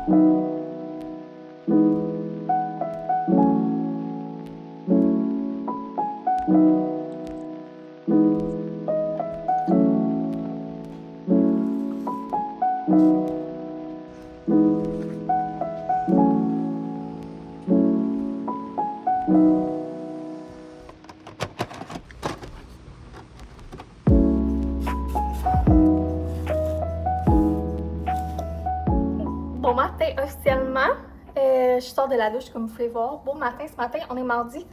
Bon matin officiellement, je sors de la douche comme vous pouvez voir. Bon matin, ce matin on est mardi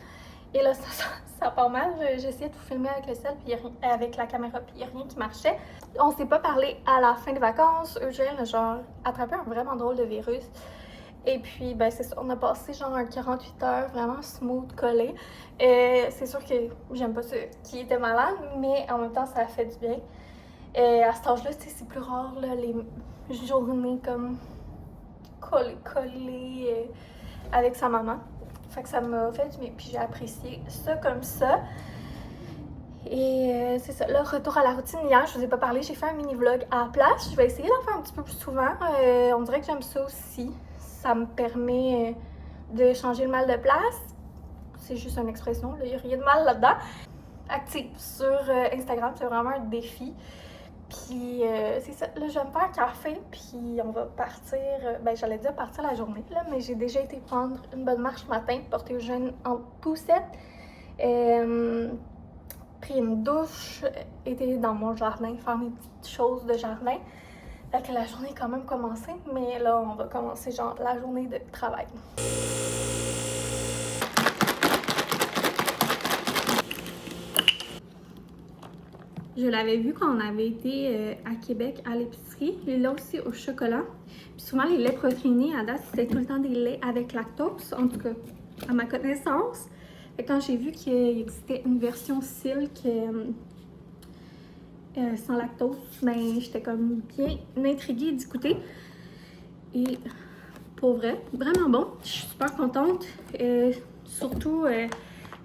et là ça part mal. J'ai essayé de vous filmer avec le sel puis avec la caméra puis il n'y a rien qui marchait. On s'est pas parlé à la fin des vacances. Eugène a genre attrapé un vraiment drôle de virus. Et puis ben c'est ça, on a passé genre 48 heures vraiment smooth, collé. C'est sûr que j'aime pas ceux qui étaient malades, mais en même temps ça a fait du bien. À cet âge-là, c'est plus rare là, les journées comme collé avec sa maman. Fait que ça m'a fait du bien, puis j'ai apprécié ça comme ça. Et c'est ça, le retour à la routine. Hier, je vous ai pas parlé, j'ai fait un mini-vlog à la place. Je vais essayer d'en faire un petit peu plus souvent. On dirait que j'aime ça aussi. Ça me permet de changer le mal de place. C'est juste une expression, il n'y a rien de mal là-dedans. Active sur Instagram, c'est vraiment un défi. Puis c'est ça, là je vais me faire un café, puis on va partir, ben j'allais dire partir la journée, là, mais j'ai déjà été prendre une bonne marche ce matin, porter Eugène en poussette, pris une douche, été dans mon jardin, faire mes petites choses de jardin. Fait que la journée est quand même commencée, mais là on va commencer genre la journée de travail. Je l'avais vu quand on avait été à Québec à l'épicerie, les laits aussi au chocolat. Puis souvent les laits protéinés à date c'était tout le temps des laits avec lactose, en tout cas à ma connaissance. Et quand j'ai vu qu'il existait une version Silk sans lactose, ben j'étais comme bien intriguée d'y goûter. Et pour vrai, vraiment bon, je suis super contente. Surtout,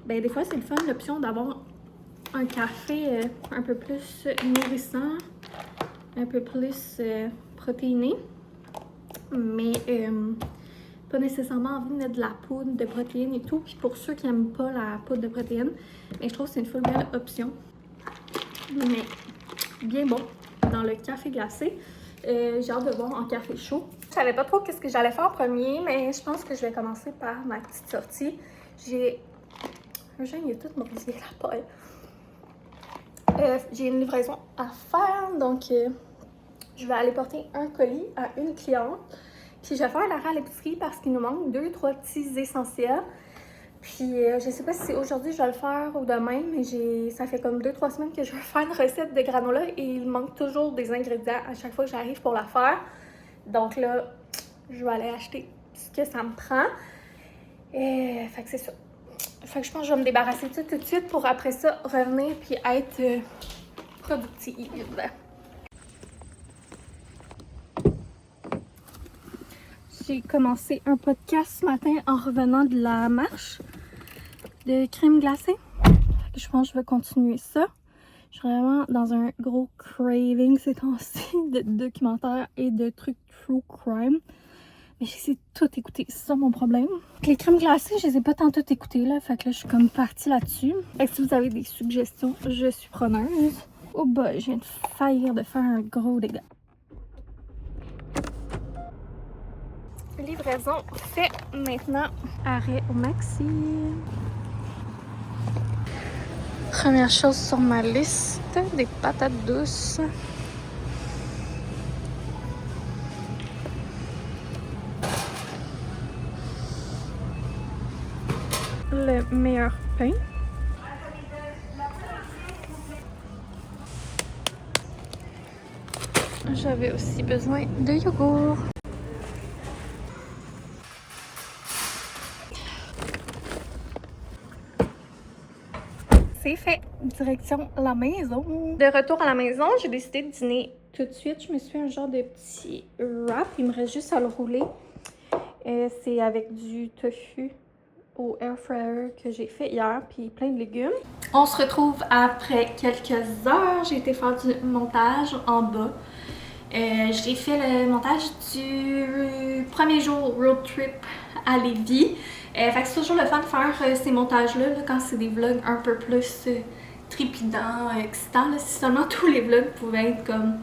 ben des fois c'est le fun l'option d'avoir un café un peu plus nourrissant, un peu plus protéiné, mais pas nécessairement envie de mettre de la poudre de protéines et tout. Puis pour ceux qui n'aiment pas la poudre de protéines, mais je trouve que c'est une full belle option. Mais bien bon dans le café glacé. J'ai hâte de voir en café chaud. Je savais pas trop qu'est-ce que j'allais faire en premier, mais je pense que je vais commencer par ma petite sortie. J'ai il a tout brisé la paille. J'ai une livraison à faire, donc je vais aller porter un colis à une cliente. Puis je vais faire l'arrêt à l'épicerie parce qu'il nous manque 2-3 petits essentiels. Puis je sais pas si c'est aujourd'hui je vais le faire ou demain, mais ça fait comme 2-3 semaines que je veux faire une recette de granola et il manque toujours des ingrédients à chaque fois que j'arrive pour la faire. Donc là, je vais aller acheter ce que ça me prend. Fait que c'est ça. Fait que je pense que je vais me débarrasser de ça tout de suite pour après ça revenir puis être productive. J'ai commencé un podcast ce matin en revenant de la marche de crème glacée. Je pense que je vais continuer ça. Je suis vraiment dans un gros craving ces temps-ci de documentaires et de trucs true crime. Mais j'essaie de tout écouter, c'est ça mon problème. Les crèmes glacées, je les ai pas tant toutes écoutées là, fait que là je suis comme partie là-dessus. Et si vous avez des suggestions, je suis preneuse. Oh bah, je viens de faillir de faire un gros dégât. Livraison fait maintenant. Arrêt au maxi. Première chose sur ma liste, des patates douces. Le meilleur pain. J'avais aussi besoin de yogourt. C'est fait. Direction la maison. De retour à la maison, j'ai décidé de dîner tout de suite. Je me suis fait un genre de petit wrap. Il me reste juste à le rouler. C'est avec du tofu au air fryer que j'ai fait hier, puis plein de légumes. On se retrouve après quelques heures. J'ai été faire du montage en bas. J'ai fait le montage du premier jour road trip à Lévis. Fait que c'est toujours le fun de faire ces montages-là là, quand c'est des vlogs un peu plus trépidants, excitants. Là. Si seulement tous les vlogs pouvaient être comme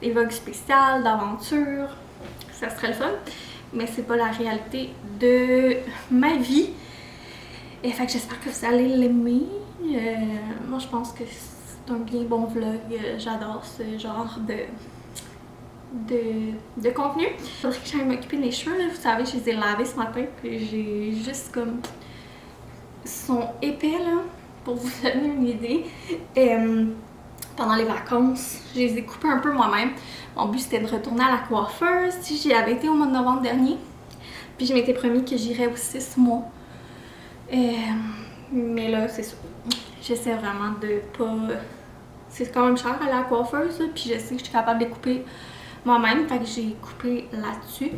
des vlogs spéciaux, d'aventure, ça serait le fun. Mais c'est pas la réalité de ma vie. Et fait que j'espère que vous allez l'aimer. Moi, je pense que c'est un bien bon vlog. J'adore ce genre de contenu. Faudrait que j'aille m'occuper de mes cheveux. Là. Vous savez, je les ai lavés ce matin. Puis j'ai juste comme... Ils sont épais, là, pour vous donner une idée. Pendant les vacances, je les ai coupés un peu moi-même. Mon but, c'était de retourner à la coiffeuse. Si j'y avais été au mois de novembre dernier. Puis je m'étais promis que j'irais aux 6 mois. Mais là, c'est ça. J'essaie vraiment de pas... C'est quand même cher à la coiffeuse, là, puis je sais que je suis capable de couper moi-même. Fait que j'ai coupé là-dessus,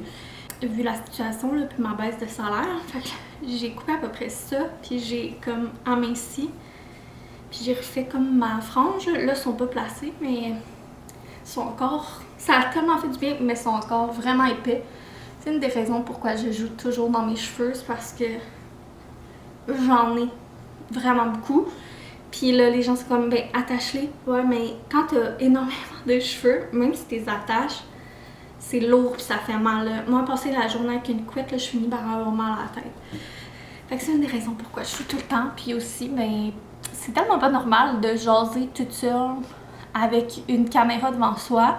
vu la situation, là, puis ma baisse de salaire. Fait que j'ai coupé à peu près ça, puis j'ai comme aminci. Puis j'ai refait comme ma frange. Là, ils sont pas placés, mais ils sont encore... Ça a tellement fait du bien, mais ils sont encore vraiment épais. C'est une des raisons pourquoi je joue toujours dans mes cheveux, c'est parce que j'en ai vraiment beaucoup. Puis là, les gens sont comme, ben, attache-les. Ouais, mais quand t'as énormément de cheveux, même si t'es attaches, c'est lourd puis ça fait mal. Là. Moi, passer la journée avec une couette, là, je finis par avoir mal à la tête. Fait que c'est une des raisons pourquoi je joue tout le temps. Puis aussi, ben, c'est tellement pas normal de jaser toute seule avec une caméra devant soi.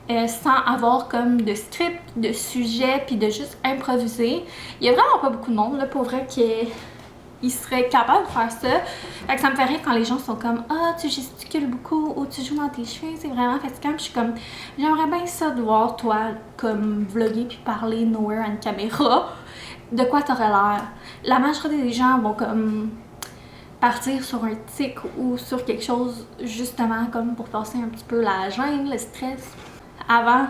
Sans avoir comme de script, de sujet, puis de juste improviser. Il y a vraiment pas beaucoup de monde, là, pour vrai, qui serait capable de faire ça. Fait que ça me fait rire quand les gens sont comme « Ah, tu gesticules beaucoup » ou « Tu joues dans tes cheveux, c'est vraiment fatigant. » Puis je suis comme « J'aimerais bien ça de voir toi comme vlogger puis parler nowhere à une caméra. De quoi t'aurais l'air? » La majorité des gens vont comme partir sur un tic ou sur quelque chose justement comme pour passer un petit peu la gêne, le stress. Avant,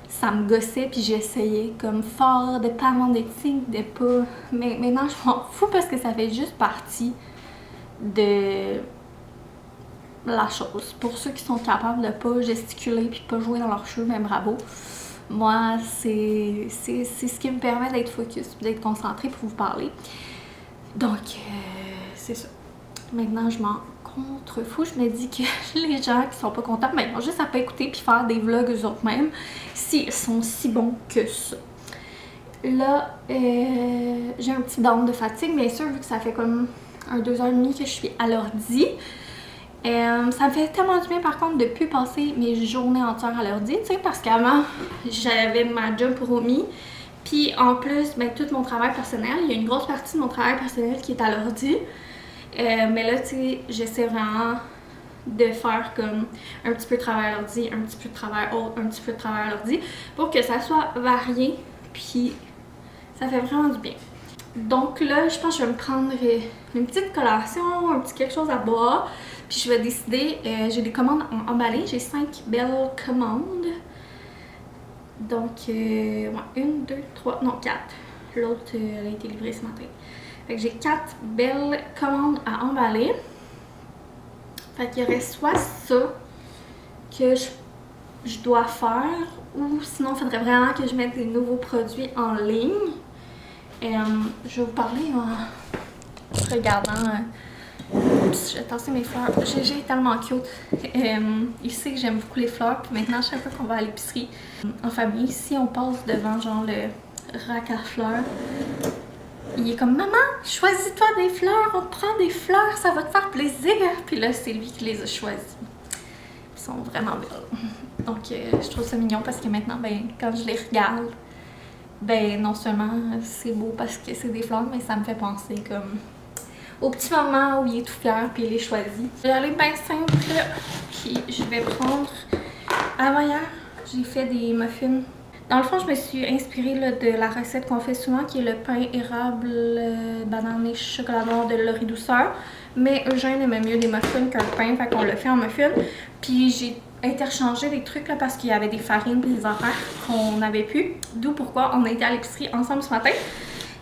ça me gossait puis j'essayais comme fort de pas avoir des tics, de pas... Mais maintenant, je m'en fous parce que ça fait juste partie de la chose. Pour ceux qui sont capables de pas gesticuler puis pas jouer dans leurs cheveux, ben bravo. Moi, c'est ce qui me permet d'être focus, d'être concentrée pour vous parler. Donc, c'est ça. Maintenant, je m'en contrefous. Je me dis que les gens qui sont pas contents, ben, ils vont juste à pas écouter puis faire des vlogs eux autres mêmes s'ils sont si bons que ça. Là, j'ai un petit down de fatigue, bien sûr, vu que ça fait comme 2h30 que je suis à l'ordi. Ça me fait tellement du bien par contre de plus passer mes journées entières à l'ordi, tu sais, parce qu'avant, j'avais ma job roomie. Puis en plus, ben, tout mon travail personnel, il y a une grosse partie de mon travail personnel qui est à l'ordi. Mais là, tu sais, j'essaie vraiment de faire comme un petit peu de travail à l'ordi, un petit peu de travail autre, un petit peu de travail à l'ordi, pour que ça soit varié, puis ça fait vraiment du bien. Donc là, je pense que je vais me prendre une petite collation, un petit quelque chose à boire, puis je vais décider, j'ai des commandes emballées, j'ai 5 belles commandes. Donc, ouais, 1, 2, 3, non 4. L'autre, elle a été livrée ce matin. Fait que j'ai 4 belles commandes à emballer. Fait qu'il y aurait soit ça que je dois faire, ou sinon il faudrait vraiment que je mette des nouveaux produits en ligne. Je vais vous parler en regardant. Oups, j'ai tassé mes fleurs. GG est tellement cute. Il sait que j'aime beaucoup les fleurs. Puis maintenant, chaque fois qu'on va à l'épicerie en famille, si on passe devant genre le rack à fleurs, il est comme « Maman, choisis-toi des fleurs, on te prend des fleurs, ça va te faire plaisir. » Puis là, c'est lui qui les a choisis. Ils sont vraiment belles. Donc, je trouve ça mignon parce que maintenant, ben, quand je les regarde, ben, non seulement c'est beau parce que c'est des fleurs, mais ça me fait penser comme au petit moment où il est tout fier puis il les choisit. Je vais aller bien simple, puis je vais prendre... Avant hier, j'ai fait des muffins. Dans le fond, je me suis inspirée là, de la recette qu'on fait souvent, qui est le pain érable, banane et chocolat noir de Laurie Douceur. Mais Eugène aimait mieux des muffins qu'un pain, fait qu'on l'a fait en muffin. Puis j'ai interchangé des trucs là, parce qu'il y avait des farines et des affaires qu'on n'avait plus. D'où pourquoi on a été à l'épicerie ensemble ce matin.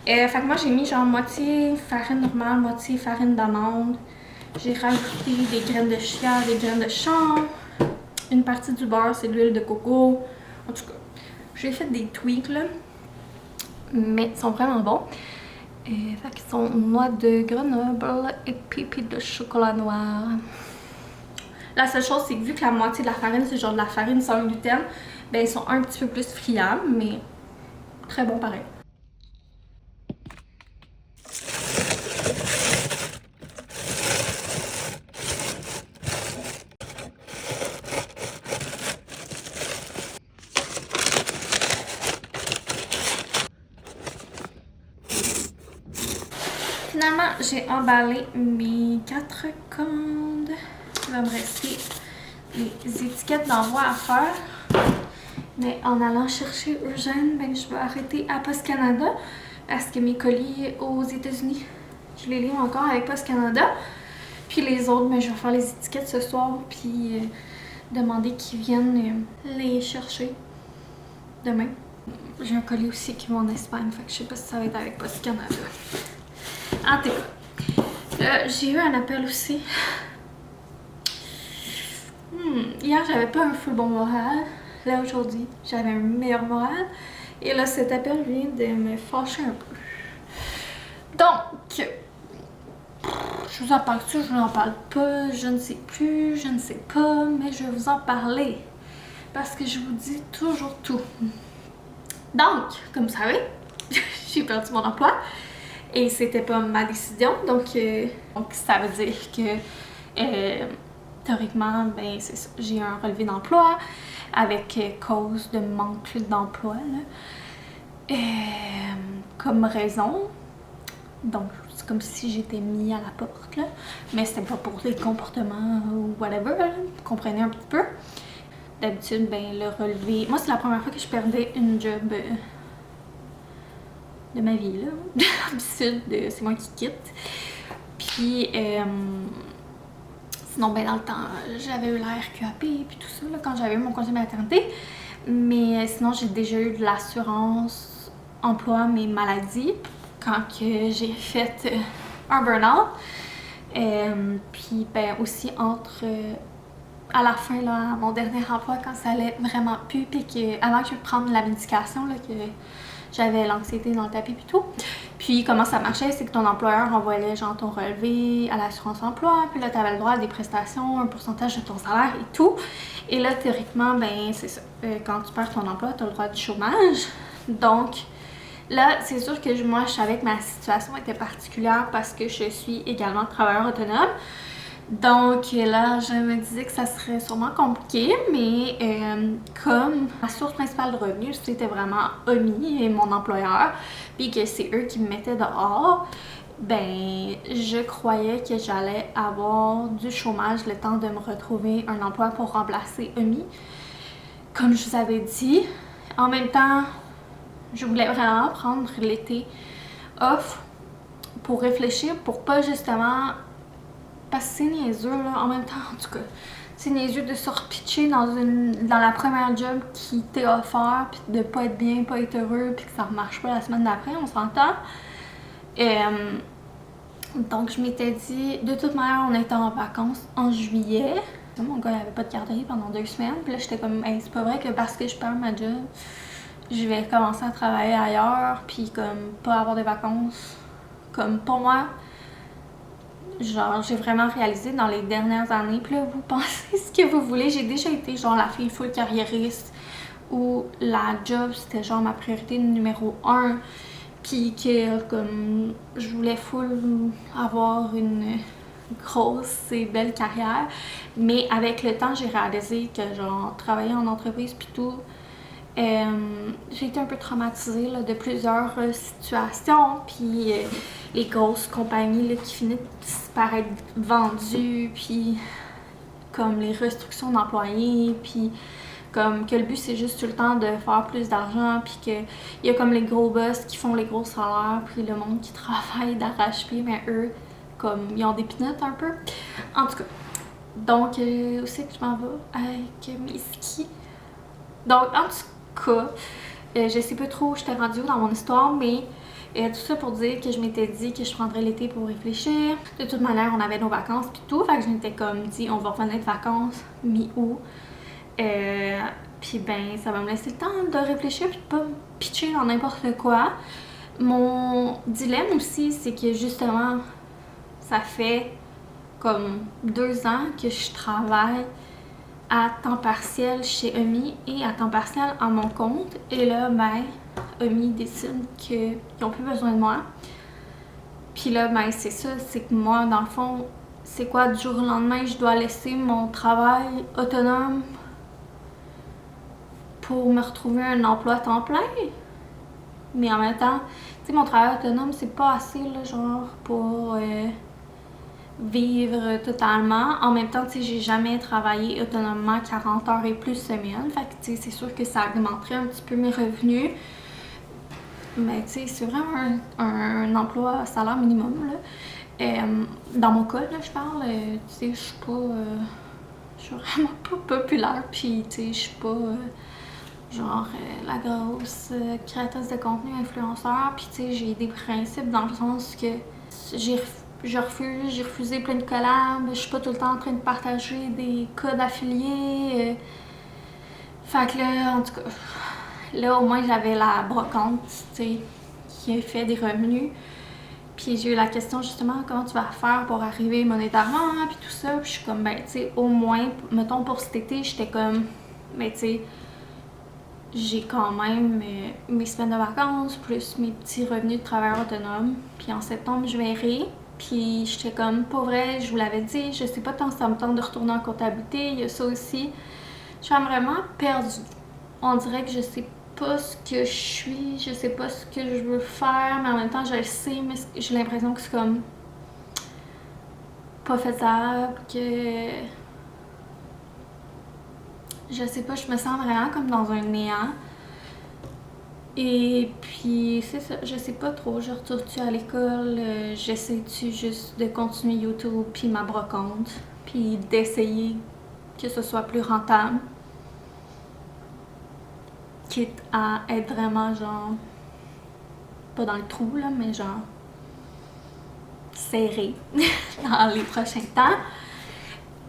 Fait que moi, j'ai mis genre moitié farine normale, moitié farine d'amande. J'ai rajouté des graines de chia, des graines de chanvre, Une partie du beurre, c'est de l'huile de coco. En tout cas, j'ai fait des tweaks là. Mais ils sont vraiment bons. Fait qu'ils sont noix de Grenoble et pépites de chocolat noir. La seule chose, c'est que vu que la moitié de la farine, c'est genre de la farine sans gluten, ben ils sont un petit peu plus friables, mais très bons pareil. Finalement, j'ai emballé mes 4 commandes. Il va me rester les étiquettes d'envoi à faire. Mais en allant chercher Eugène, ben, je vais arrêter à Post Canada parce que mes colis aux États-Unis, je les livre encore avec Post Canada. Puis les autres, ben, je vais faire les étiquettes ce soir puis demander qu'ils viennent les chercher demain. J'ai un colis aussi qui va en Espagne, fait que je sais pas si ça va être avec Post Canada. En tout cas, j'ai eu un appel aussi. Hier, j'avais pas un full bon moral. Là, aujourd'hui, j'avais un meilleur moral. Et là, cet appel vient de me fâcher un peu. Donc, je vous en parle-tu, je vous en parle pas, je ne sais plus, je ne sais pas, mais je vais vous en parler. Parce que je vous dis toujours tout. Donc, comme vous savez, j'ai perdu mon emploi. Et c'était pas ma décision, donc ça veut dire que théoriquement, ben c'est ça, j'ai un relevé d'emploi avec cause de manque d'emploi comme raison. Donc c'est comme si j'étais mis à la porte là, mais c'était pas pour des comportements ou whatever, là, vous comprenez un petit peu. D'habitude, ben le relevé, moi c'est la première fois que je perdais une job de ma vie là. D'habitude, c'est moi qui quitte. Puis sinon ben dans le temps j'avais eu la RQAP puis tout ça là, quand j'avais eu mon congé maternité. Mais sinon j'ai déjà eu de l'assurance emploi mais maladie quand que j'ai fait un burn-out. Puis ben aussi entre à la fin là, mon dernier emploi quand ça allait vraiment plus puis que avant que je prenne la médication là, que j'avais l'anxiété dans le tapis puis tout. Puis comment ça marchait, c'est que ton employeur envoyait genre ton relevé à l'assurance emploi, puis là t'avais le droit à des prestations, un pourcentage de ton salaire et tout. Et là théoriquement, ben c'est ça, quand tu perds ton emploi, t'as le droit du chômage. Donc là, c'est sûr que moi je savais que ma situation était particulière parce que je suis également travailleur autonome. Donc là, je me disais que ça serait sûrement compliqué, mais comme ma source principale de revenus, c'était vraiment Omi et mon employeur, puis que c'est eux qui me mettaient dehors, ben je croyais que j'allais avoir du chômage le temps de me retrouver un emploi pour remplacer Omi. Comme je vous avais dit, en même temps, je voulais vraiment prendre l'été off pour réfléchir, pour pas justement... Parce que c'est niaiseux, là, en même temps, en tout cas, c'est niaiseux de se repitcher dans la première job qui t'est offert, puis de pas être bien, pas être heureux, puis que ça remarche pas la semaine d'après, on s'entend. Donc, je m'étais dit, de toute manière, on était en vacances en juillet. Mon gars, il avait pas de garderie pendant 2 semaines, puis là, j'étais comme, hey, c'est pas vrai que parce que je perds ma job, je vais commencer à travailler ailleurs, puis comme, pas avoir de vacances. Comme, pour moi... Genre, j'ai vraiment réalisé dans les dernières années, puis là, vous pensez ce que vous voulez. J'ai déjà été genre la fille full carriériste où la job c'était genre ma priorité numéro 1. Puis que comme je voulais full avoir une grosse et belle carrière. Mais avec le temps, j'ai réalisé que genre travailler en entreprise puis tout, j'ai été un peu traumatisée là, de plusieurs situations, puis les grosses compagnies là, qui finissent par être vendues, puis comme les restrictions d'employés, puis comme que le but c'est juste tout le temps de faire plus d'argent, puis qu'il y a comme les gros boss qui font les gros salaires, puis le monde qui travaille d'arrache-pied, mais eux, comme ils ont des pinottes un peu. En tout cas, donc aussi que je m'en vais avec mes skis. Donc en tout cas, je sais pas trop où j'étais rendue dans mon histoire, mais tout ça pour dire que je m'étais dit que je prendrais l'été pour réfléchir. De toute manière, on avait nos vacances puis tout, fait que je m'étais comme dit on va revenir de vacances mi-août. Puis ben, ça va me laisser le temps de réfléchir puis de pas me pitcher dans n'importe quoi. Mon dilemme aussi, c'est que justement, ça fait comme 2 ans que je travaille à temps partiel chez EMI et à temps partiel à mon compte. Et là, ben, EMI décide qu'ils n'ont plus besoin de moi. Puis là, ben, c'est ça, c'est que moi, dans le fond, c'est quoi, du jour au lendemain, je dois laisser mon travail autonome pour me retrouver un emploi à temps plein. Mais en même temps, tu sais, mon travail autonome, c'est pas assez, là, genre, pour vivre totalement. En même temps, tu sais, j'ai jamais travaillé autonomement 40 heures et plus semaine. Fait que, tu sais, c'est sûr que ça augmenterait un petit peu mes revenus. Mais, tu sais, c'est vraiment un emploi à salaire minimum, là. Dans mon cas, là, je parle, tu sais, je suis vraiment pas populaire. Puis, tu sais, je suis pas... la grosse créatrice de contenu influenceur, puis tu sais, j'ai des principes dans le sens que j'ai refusé plein de collabs, je suis pas tout le temps en train de partager des codes affiliés. Fait que là, en tout cas, là au moins j'avais la brocante, tu sais, qui a fait des revenus. Puis j'ai eu la question justement, comment tu vas faire pour arriver monétairement, puis tout ça. Puis je suis comme, ben, tu sais, au moins, mettons pour cet été, j'étais comme, ben, tu sais, j'ai quand même mes semaines de vacances, plus mes petits revenus de travailleur autonome. Puis en septembre, je verrai. Puis j'étais comme, pas vrai, je vous l'avais dit, je sais pas tant si ça me tente de retourner en comptabilité, il y a ça aussi. Je suis vraiment perdue. On dirait que je sais pas ce que je suis, je sais pas ce que je veux faire, mais en même temps, je le sais, mais j'ai l'impression que c'est comme pas faisable, que... Je sais pas, je me sens vraiment comme dans un néant. Et puis, c'est ça, je sais pas trop. Je retourne-tu à l'école? J'essaie-tu juste de continuer YouTube puis ma brocante? Puis d'essayer que ce soit plus rentable? Quitte à être vraiment genre... Pas dans le trou, là, mais genre... serré dans les prochains temps.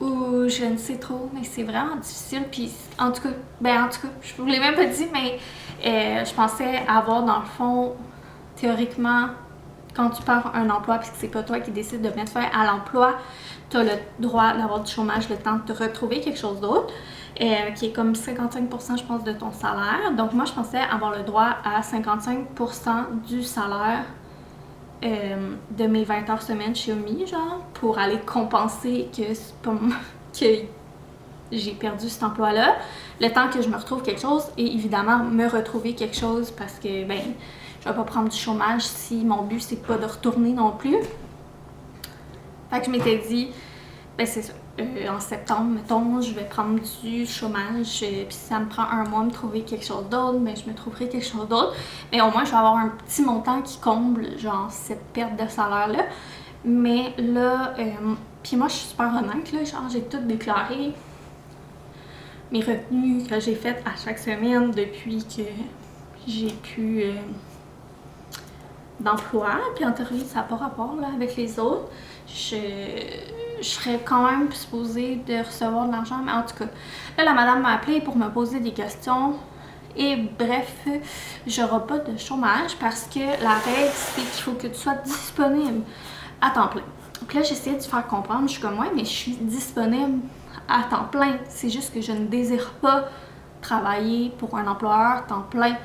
Ou je ne sais trop, mais c'est vraiment difficile. Puis en tout cas, je vous l'ai même pas dit, mais je pensais avoir dans le fond, théoriquement, quand tu pars un emploi puis que c'est pas toi qui décides de mettre fin à l'emploi, tu as le droit d'avoir du chômage le temps de te retrouver quelque chose d'autre, qui est comme 55%, je pense, de ton salaire. Donc moi, je pensais avoir le droit à 55% du salaire de mes 20 heures semaine chez Omi, genre, pour aller compenser que j'ai perdu cet emploi-là, le temps que je me retrouve quelque chose et évidemment me retrouver quelque chose parce que, ben, je vais pas prendre du chômage si mon but c'est pas de retourner non plus. Fait que je m'étais dit, ben c'est ça, en septembre, mettons, je vais prendre du chômage, puis si ça me prend un mois me trouver quelque chose d'autre, mais je me trouverai quelque chose d'autre. Mais au moins, je vais avoir un petit montant qui comble, genre, cette perte de salaire-là. Mais là, puis moi, je suis super honnête, là, genre, j'ai tout déclaré. Mes revenus que j'ai fait à chaque semaine depuis que j'ai plus d'emploi. Puis en théorie, ça n'a pas rapport là, avec les autres. Je serais quand même supposée de recevoir de l'argent, mais en tout cas, là, la madame m'a appelée pour me poser des questions. Et bref, j'aurai pas de chômage parce que la règle, c'est qu'il faut que tu sois disponible à temps plein. Puis là, j'essayais de faire comprendre, je suis comme, ouais, mais je suis disponible à temps plein. C'est juste que je ne désire pas travailler pour un employeur temps plein.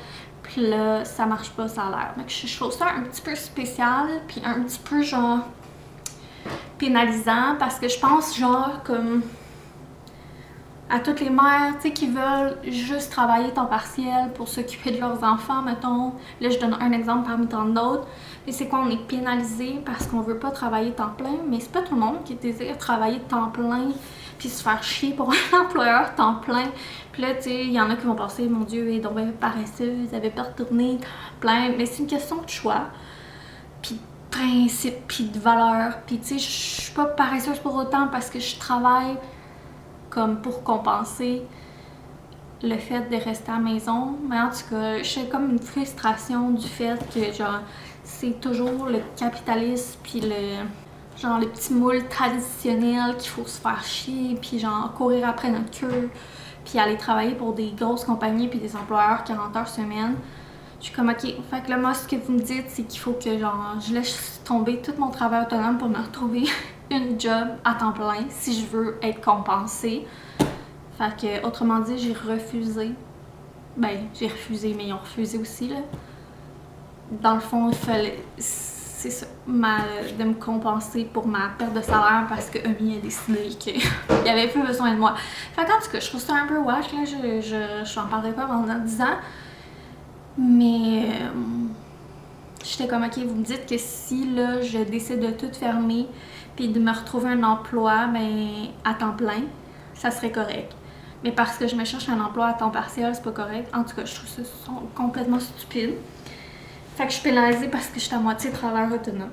Puis là, ça marche pas, ça a l'air. Donc, je trouve ça un petit peu spécial, puis un petit peu, genre, pénalisant, parce que je pense, genre, comme à toutes les mères, tu sais, qui veulent juste travailler temps partiel pour s'occuper de leurs enfants, mettons. Là, je donne un exemple parmi tant d'autres. Mais c'est quoi, on est pénalisé parce qu'on veut pas travailler temps plein, mais c'est pas tout le monde qui désire travailler temps plein puis se faire chier pour un employeur temps plein. Puis là, tu sais, il y en a qui vont penser, mon Dieu, elle est donc bien paresseuse, elle avait pas retourné plein. Mais c'est une question de choix, puis de principe, puis de valeur. Puis tu sais, je suis pas paresseuse pour autant parce que je travaille comme pour compenser le fait de rester à la maison. Mais en tout cas, j'ai comme une frustration du fait que, genre, c'est toujours le capitalisme puis genre les petits moules traditionnels qu'il faut se faire chier puis genre courir après notre queue puis aller travailler pour des grosses compagnies puis des employeurs 40 heures semaine. Je suis comme ok, fait que là moi ce que vous me dites c'est qu'il faut que genre je laisse tomber tout mon travail autonome pour me retrouver une job à temps plein si je veux être compensée. Fait que autrement dit j'ai refusé. Ben j'ai refusé mais ils ont refusé aussi là. Dans le fond il fallait, c'est ça, de me compenser pour ma perte de salaire parce que Amy a décidé qu'il n'y avait plus besoin de moi. Fait qu'en tout cas je trouve ça un peu wash là, je n'en parlerai pas pendant 10 ans. Mais j'étais comme ok, vous me dites que si là je décide de tout fermer puis de me retrouver un emploi ben à temps plein, ça serait correct. Mais parce que je me cherche un emploi à temps partiel, c'est pas correct. En tout cas, je trouve ça complètement stupide. Fait que je suis pénalisée parce que je suis à moitié travailleur autonome.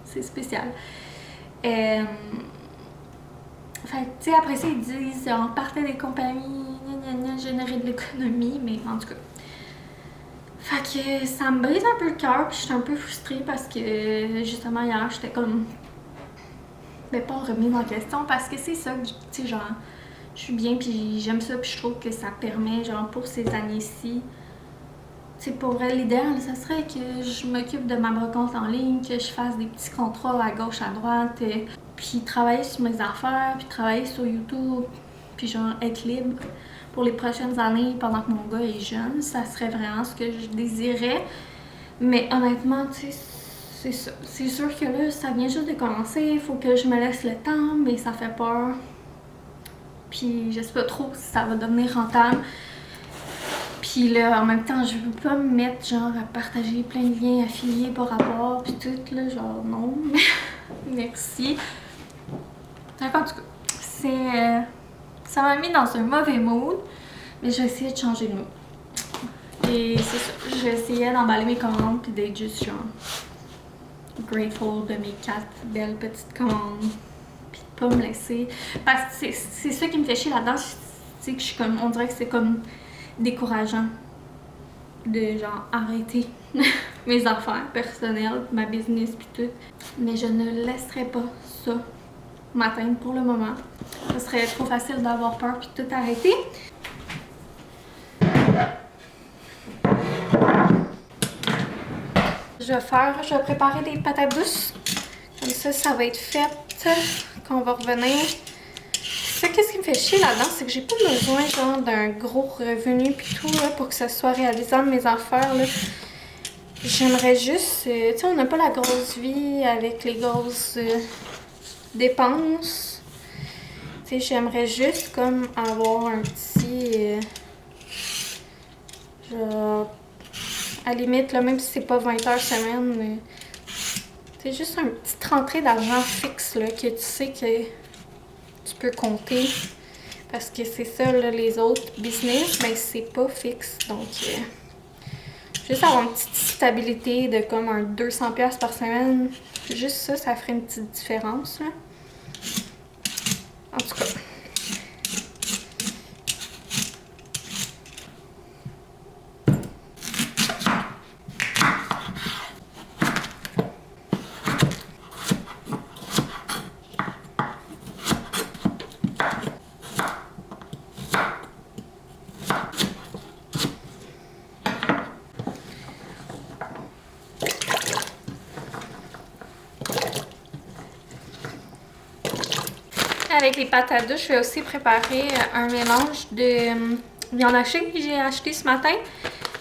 C'est spécial. Fait que tu sais, après ça, ils disent on partait des compagnies, générer de l'économie, mais en tout cas. Fait que ça me brise un peu le cœur, puis je suis un peu frustrée parce que justement hier j'étais comme. Mais pas remise en question parce que c'est ça, tu sais, genre, je suis bien, puis j'aime ça, puis je trouve que ça permet, genre, pour ces années-ci. Tu sais, pour vrai, l'idéal, ça serait que je m'occupe de ma brocante en ligne, que je fasse des petits contrats à gauche, à droite, puis travailler sur mes affaires, puis travailler sur YouTube, puis genre être libre pour les prochaines années pendant que mon gars est jeune. Ça serait vraiment ce que je désirais. Mais honnêtement, tu sais, c'est ça. C'est sûr que là, ça vient juste de commencer, il faut que je me laisse le temps, mais ça fait peur. Puis je sais pas trop si ça va devenir rentable. Puis là, en même temps, je veux pas me mettre genre à partager plein de liens affiliés par rapport, puis tout, là, genre non. Merci. En tout cas, c'est... ça m'a mis dans un mauvais mood, mais je vais essayer de changer de mood. Et c'est ça, j'essayais d'emballer mes commandes puis d'être juste genre grateful de mes 4 belles petites commandes. Puis de pas me laisser... Parce que c'est ça qui me fait chier là-dedans, c'est que je suis comme... On dirait que c'est comme décourageant de genre arrêter mes affaires personnelles, ma business puis tout. Mais je ne laisserai pas ça m'atteindre pour le moment. Ce serait trop facile d'avoir peur puis tout arrêter. Je vais préparer des patates douces. Comme ça va être fait quand on va revenir. Ça, qu'est-ce qui me fait chier là-dedans, c'est que j'ai pas besoin genre d'un gros revenu puis tout là, pour que ça soit réalisable mes affaires là. J'aimerais juste, tu sais, on n'a pas la grosse vie avec les grosses dépenses. Tu sais, j'aimerais juste comme avoir un petit, genre, à la limite là, même si c'est pas 20 heures semaine, c'est juste une petite rentrée d'argent fixe là, que tu sais que tu peux compter. Parce que c'est ça, là, les autres business, ben c'est pas fixe. Donc, juste avoir une petite stabilité de comme un 200$ par semaine, juste ça, ça ferait une petite différence, là. En tout cas. Avec les pâtes à douce, je vais aussi préparer un mélange de viande hachée que j'ai acheté ce matin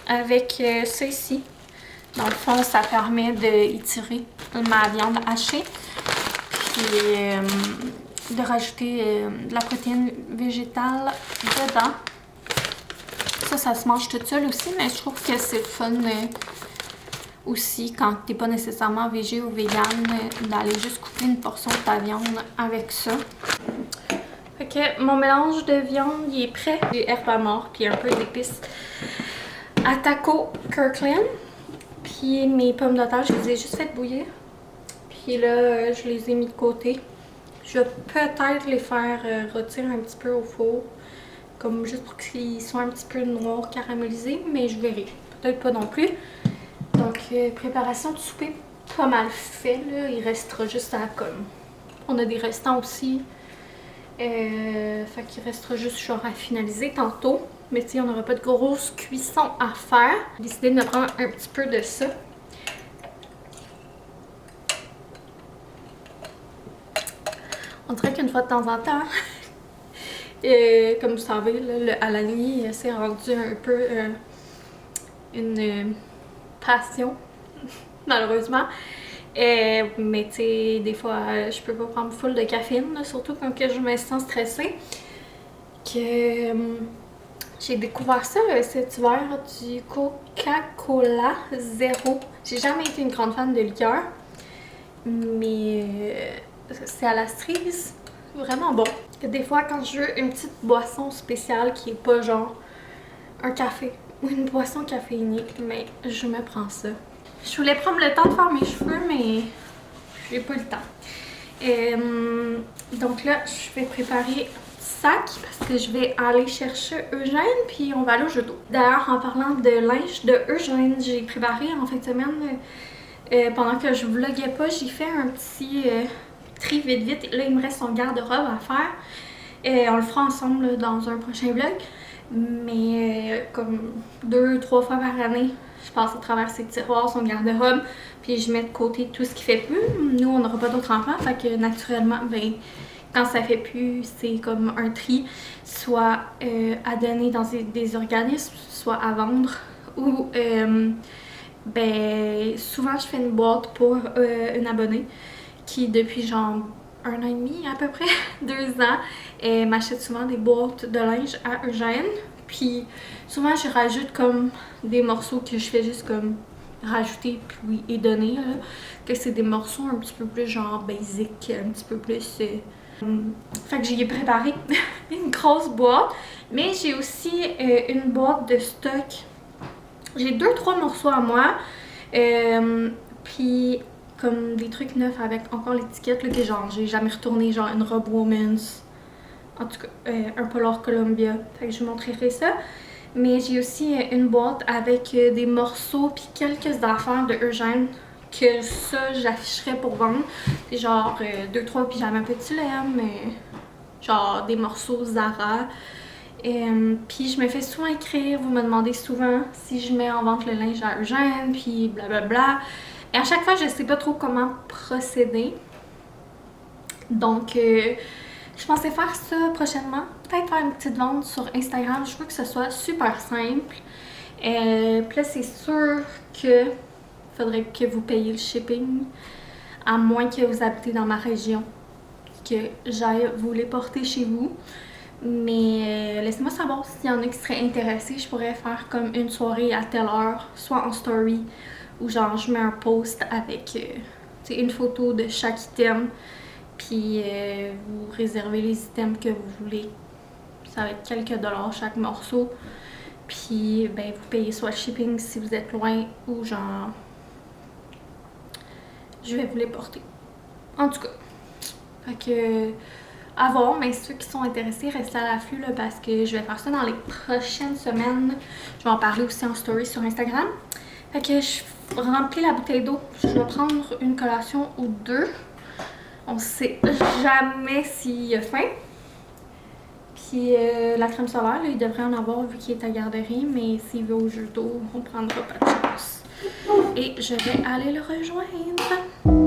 avec ça ici. Dans le fond, ça permet d'étirer ma viande hachée puis de rajouter de la protéine végétale dedans. Ça se mange tout seul aussi, mais je trouve que c'est fun aussi quand t'es pas nécessairement végé ou vegan d'aller juste couper une portion de ta viande avec ça. Fait que mon mélange de viande il est prêt. J'ai herbe mort puis un peu d'épices à taco Kirkland. Puis mes pommes de terre, je les ai juste fait bouillir. Puis là, je les ai mis de côté. Je vais peut-être les faire rôtir un petit peu au four. Comme juste pour qu'ils soient un petit peu noirs caramélisés, mais je verrai. Peut-être pas non plus. Donc, préparation de souper pas mal fait, là. Il restera juste à comme. On a des restants aussi. Fait qu'il restera juste genre à finaliser tantôt. Mais tu sais, on n'aura pas de grosse cuisson à faire. J'ai décidé de me prendre un petit peu de ça. On dirait qu'une fois de temps en temps, comme vous savez, là, à la nuit, c'est rendu un peu une passion, malheureusement. Mais tu sais, des fois, je peux pas prendre full de caféine, là, surtout quand que je me sens stressée. J'ai découvert ça cet hiver, du Coca-Cola Zéro. J'ai jamais été une grande fan de liqueur, mais c'est à la cerise, vraiment bon. Des fois, quand je veux une petite boisson spéciale qui est pas genre un café ou une boisson caféinée, mais je me prends ça. Je voulais prendre le temps de faire mes cheveux, mais j'ai pas le temps. Donc là, je vais préparer sac parce que je vais aller chercher Eugène puis on va aller au judo. D'ailleurs, en parlant de linge de Eugène, j'ai préparé en fin de semaine, pendant que je vloguais pas, j'ai fait un petit tri vite. Là, il me reste son garde-robe à faire. On le fera ensemble là, dans un prochain vlog. Mais comme 2-3 fois par année, je passe à travers ses tiroirs, son garde-robe, puis je mets de côté tout ce qui fait plus. Nous, on n'aura pas d'autres enfants, fait que naturellement, ben, quand ça fait plus, c'est comme un tri, soit à donner dans des organismes, soit à vendre, ou ben, souvent je fais une boîte pour une abonnée qui depuis genre 1 an et demi à peu près, 2 ans, m'achète souvent des boîtes de linge à Eugène. Puis souvent je rajoute comme des morceaux que je fais juste comme rajouter puis et donner là, que c'est des morceaux un petit peu plus genre basic, un petit peu plus fait que j'ai préparé une grosse boîte, mais j'ai aussi une boîte de stock. J'ai 2-3 morceaux à moi, puis comme des trucs neufs avec encore l'étiquette là, que genre j'ai jamais retourné, genre une robe women's, en tout cas un polar Columbia, fait que je vous montrerai ça. Mais j'ai aussi une boîte avec des morceaux puis quelques affaires de Eugène que ça j'afficherais pour vendre. C'est genre 2-3 pyjamas petit laine, genre des morceaux Zara. Puis je me fais souvent écrire, vous me demandez souvent si je mets en vente le linge à Eugène, puis blablabla. Et à chaque fois, je sais pas trop comment procéder. Donc, je pensais faire ça prochainement. Peut-être faire une petite vente sur Instagram. Je veux que ce soit super simple. Puis là, c'est sûr que faudrait que vous payiez le shipping, à moins que vous habitez dans ma région, que j'aille vous les porter chez vous. Mais laissez-moi savoir s'il y en a qui seraient intéressés. Je pourrais faire comme une soirée à telle heure, soit en story, ou genre je mets un post avec une photo de chaque item, puis vous réservez les items que vous voulez. Ça va être quelques dollars chaque morceau. Puis ben vous payez soit le shipping si vous êtes loin, ou genre je vais vous les porter. En tout cas, fait que à voir, mais ceux qui sont intéressés, restez à l'affût là, parce que je vais faire ça dans les prochaines semaines. Je vais en parler aussi en story sur Instagram. Fait que je remplis la bouteille d'eau. Je vais prendre une collation ou deux. On sait jamais s'il y a faim. Puis la crème solaire, là, il devrait en avoir vu qu'il est à garderie, mais s'il veut au jus d'eau, on prendra pas de chance. Et je vais aller le rejoindre.